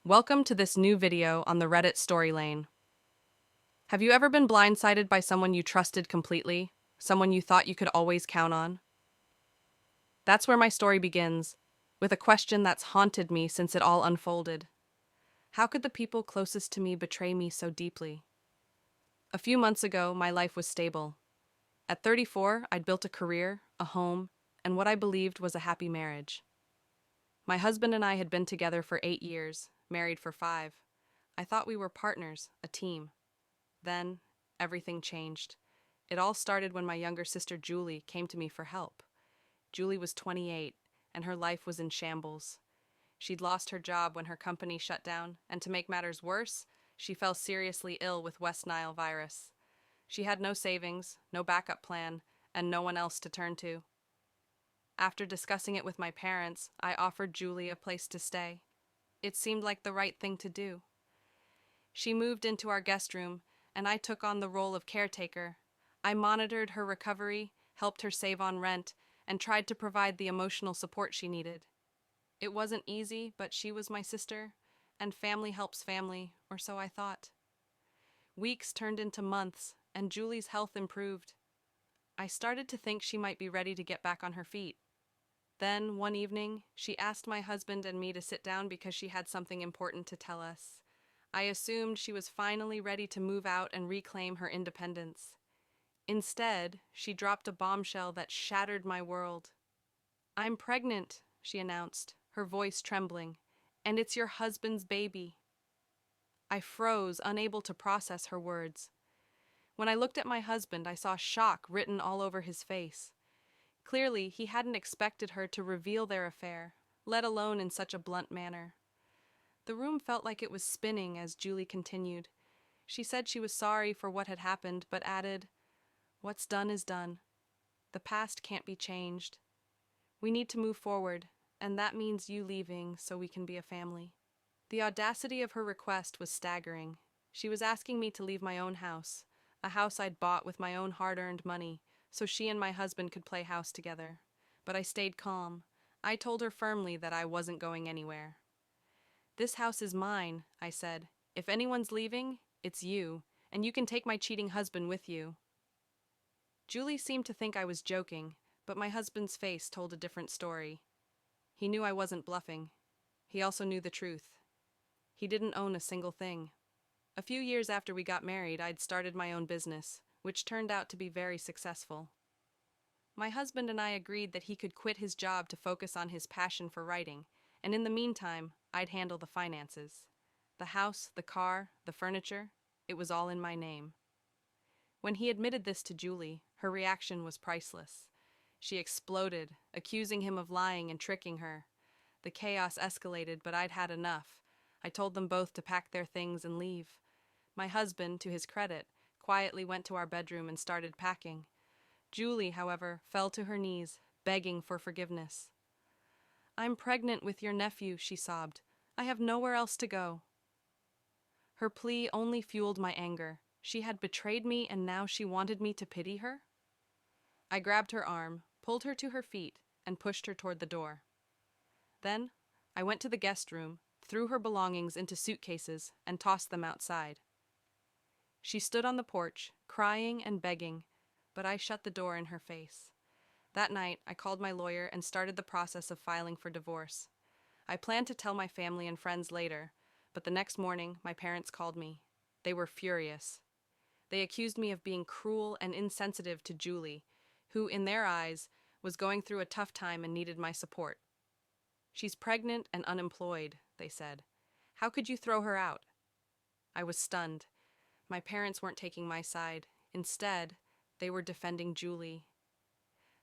Welcome to this new video on the Reddit Storylane. Have you ever been blindsided by someone you trusted completely? Someone you thought you could always count on? That's where my story begins, with a question that's haunted me since it all unfolded. How could the people closest to me betray me so deeply? A few months ago, my life was stable. At 34, I'd built a career, a home, and what I believed was a happy marriage. My husband and I had been together for 8 years, married for 5. I thought we were partners, a team. Then, everything changed. It all started when my younger sister Julie came to me for help. Julie was 28, and her life was in shambles. She'd lost her job when her company shut down, and to make matters worse, she fell seriously ill with West Nile virus. She had no savings, no backup plan, and no one else to turn to. After discussing it with my parents, I offered Julie a place to stay. It seemed like the right thing to do. She moved into our guest room, and I took on the role of caretaker. I monitored her recovery, helped her save on rent, and tried to provide the emotional support she needed. It wasn't easy, but she was my sister, and family helps family, or so I thought. Weeks turned into months, and Julie's health improved. I started to think she might be ready to get back on her feet. Then, one evening, she asked my husband and me to sit down because she had something important to tell us. I assumed she was finally ready to move out and reclaim her independence. Instead, she dropped a bombshell that shattered my world. "I'm pregnant," she announced, her voice trembling, "and it's your husband's baby." I froze, unable to process her words. When I looked at my husband, I saw shock written all over his face. Clearly, he hadn't expected her to reveal their affair, let alone in such a blunt manner. The room felt like it was spinning as Julie continued. She said she was sorry for what had happened, but added, "What's done is done. The past can't be changed. We need to move forward, and that means you leaving so we can be a family." The audacity of her request was staggering. She was asking me to leave my own house, a house I'd bought with my own hard-earned money, so she and my husband could play house together. But I stayed calm. I told her firmly that I wasn't going anywhere. "This house is mine," I said. "If anyone's leaving, it's you, and you can take my cheating husband with you." Julie seemed to think I was joking, but my husband's face told a different story. He knew I wasn't bluffing. He also knew the truth. He didn't own a single thing. A few years after we got married, I'd started my own business, which turned out to be very successful. My husband and I agreed that he could quit his job to focus on his passion for writing, and in the meantime, I'd handle the finances. The house, the car, the furniture, it was all in my name. When he admitted this to Julie, her reaction was priceless. She exploded, accusing him of lying and tricking her. The chaos escalated, but I'd had enough. I told them both to pack their things and leave. My husband, to his credit, quietly went to our bedroom and started packing. Julie, however, fell to her knees, begging for forgiveness. "I'm pregnant with your nephew," she sobbed. "I have nowhere else to go." Her plea only fueled my anger. She had betrayed me, and now she wanted me to pity her? I grabbed her arm, pulled her to her feet, and pushed her toward the door. Then, I went to the guest room, threw her belongings into suitcases, and tossed them outside. She stood on the porch, crying and begging, but I shut the door in her face. That night, I called my lawyer and started the process of filing for divorce. I planned to tell my family and friends later, but the next morning, my parents called me. They were furious. They accused me of being cruel and insensitive to Julie, who, in their eyes, was going through a tough time and needed my support. "She's pregnant and unemployed," they said. "How could you throw her out?" I was stunned. My parents weren't taking my side. Instead, they were defending Julie.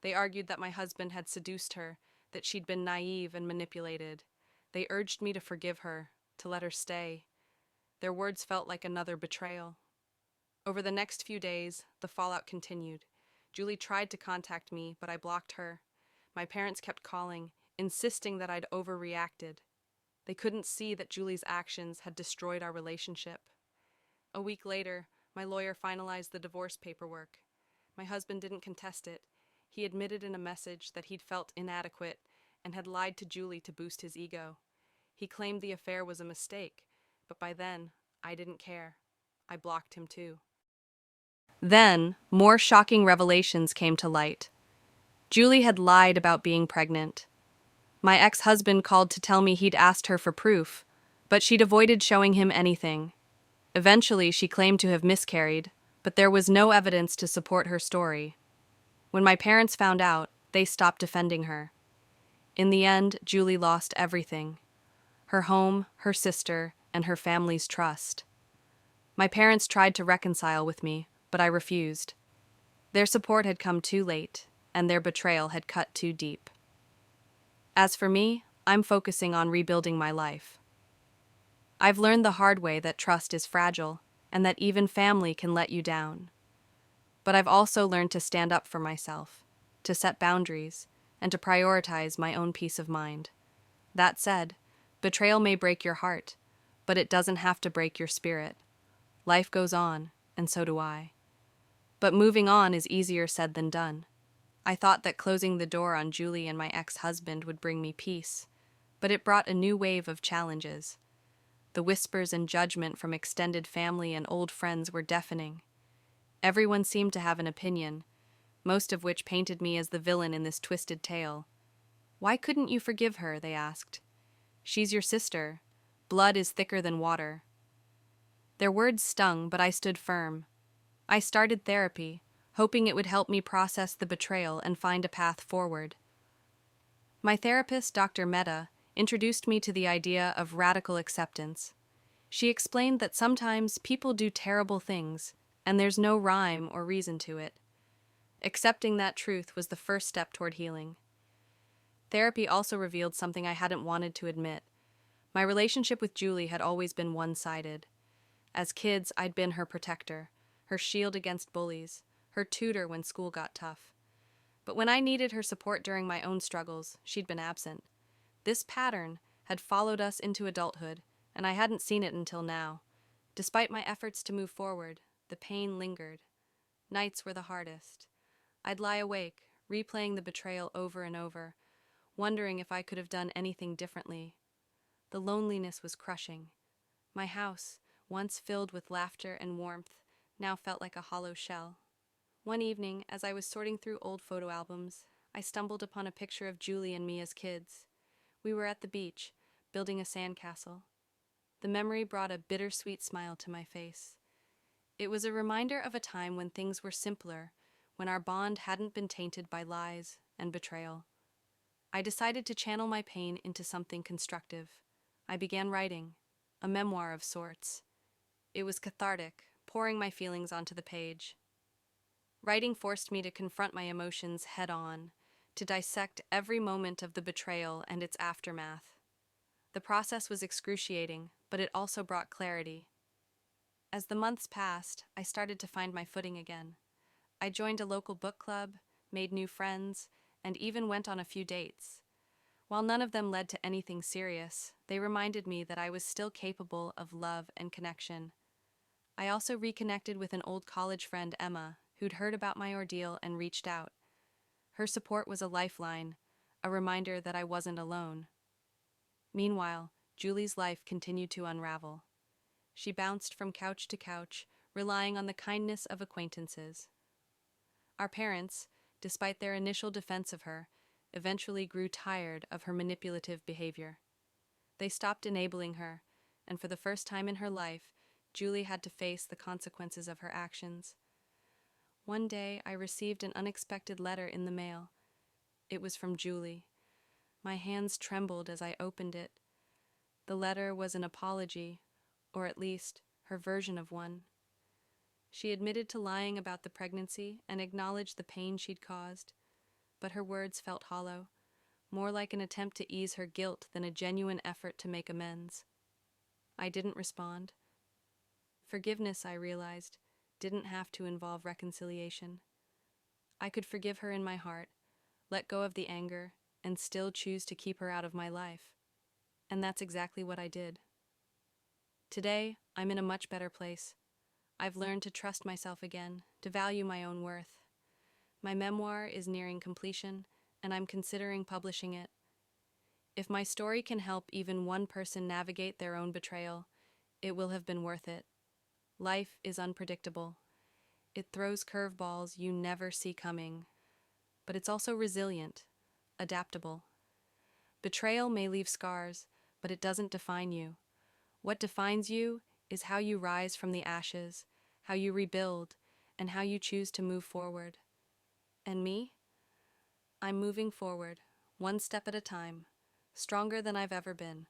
They argued that my husband had seduced her, that she'd been naive and manipulated. They urged me to forgive her, to let her stay. Their words felt like another betrayal. Over the next few days, the fallout continued. Julie tried to contact me, but I blocked her. My parents kept calling, insisting that I'd overreacted. They couldn't see that Julie's actions had destroyed our relationship. A week later, my lawyer finalized the divorce paperwork. My husband didn't contest it. He admitted in a message that he'd felt inadequate and had lied to Julie to boost his ego. He claimed the affair was a mistake, but by then, I didn't care. I blocked him too. Then, more shocking revelations came to light. Julie had lied about being pregnant. My ex-husband called to tell me he'd asked her for proof, but she'd avoided showing him anything. Eventually, she claimed to have miscarried, but there was no evidence to support her story. When my parents found out, they stopped defending her. In the end, Julie lost everything: her home, her sister, and her family's trust. My parents tried to reconcile with me, but I refused. Their support had come too late, and their betrayal had cut too deep. As for me, I'm focusing on rebuilding my life. I've learned the hard way that trust is fragile, and that even family can let you down. But I've also learned to stand up for myself, to set boundaries, and to prioritize my own peace of mind. That said, betrayal may break your heart, but it doesn't have to break your spirit. Life goes on, and so do I. But moving on is easier said than done. I thought that closing the door on Julie and my ex-husband would bring me peace, but it brought a new wave of challenges. The whispers and judgment from extended family and old friends were deafening. Everyone seemed to have an opinion, most of which painted me as the villain in this twisted tale. "Why couldn't you forgive her?" they asked. "She's your sister. Blood is thicker than water." Their words stung, but I stood firm. I started therapy, hoping it would help me process the betrayal and find a path forward. My therapist, Dr. Mehta, introduced me to the idea of radical acceptance. She explained that sometimes people do terrible things, and there's no rhyme or reason to it. Accepting that truth was the first step toward healing. Therapy also revealed something I hadn't wanted to admit. My relationship with Julie had always been one-sided. As kids, I'd been her protector, her shield against bullies, her tutor when school got tough. But when I needed her support during my own struggles, she'd been absent. This pattern had followed us into adulthood, and I hadn't seen it until now. Despite my efforts to move forward, the pain lingered. Nights were the hardest. I'd lie awake, replaying the betrayal over and over, wondering if I could have done anything differently. The loneliness was crushing. My house, once filled with laughter and warmth, now felt like a hollow shell. One evening, as I was sorting through old photo albums, I stumbled upon a picture of Julie and me as kids. We were at the beach, building a sandcastle. The memory brought a bittersweet smile to my face. It was a reminder of a time when things were simpler, when our bond hadn't been tainted by lies and betrayal. I decided to channel my pain into something constructive. I began writing, a memoir of sorts. It was cathartic, pouring my feelings onto the page. Writing forced me to confront my emotions head-on, to dissect every moment of the betrayal and its aftermath. The process was excruciating, but it also brought clarity. As the months passed, I started to find my footing again. I joined a local book club, made new friends, and even went on a few dates. While none of them led to anything serious, they reminded me that I was still capable of love and connection. I also reconnected with an old college friend, Emma, who'd heard about my ordeal and reached out. Her support was a lifeline, a reminder that I wasn't alone. Meanwhile, Julie's life continued to unravel. She bounced from couch to couch, relying on the kindness of acquaintances. Our parents, despite their initial defense of her, eventually grew tired of her manipulative behavior. They stopped enabling her, and for the first time in her life, Julie had to face the consequences of her actions. One day, I received an unexpected letter in the mail. It was from Julie. My hands trembled as I opened it. The letter was an apology, or at least her version of one. She admitted to lying about the pregnancy and acknowledged the pain she'd caused, but her words felt hollow, more like an attempt to ease her guilt than a genuine effort to make amends. I didn't respond. Forgiveness, I realized, didn't have to involve reconciliation. I could forgive her in my heart, let go of the anger, and still choose to keep her out of my life. And that's exactly what I did. Today, I'm in a much better place. I've learned to trust myself again, to value my own worth. My memoir is nearing completion, and I'm considering publishing it. If my story can help even one person navigate their own betrayal, it will have been worth it. Life is unpredictable. It throws curveballs you never see coming, but it's also resilient, adaptable. Betrayal may leave scars, but it doesn't define you. What defines you is how you rise from the ashes, how you rebuild, and how you choose to move forward. And me? I'm moving forward, one step at a time, stronger than I've ever been.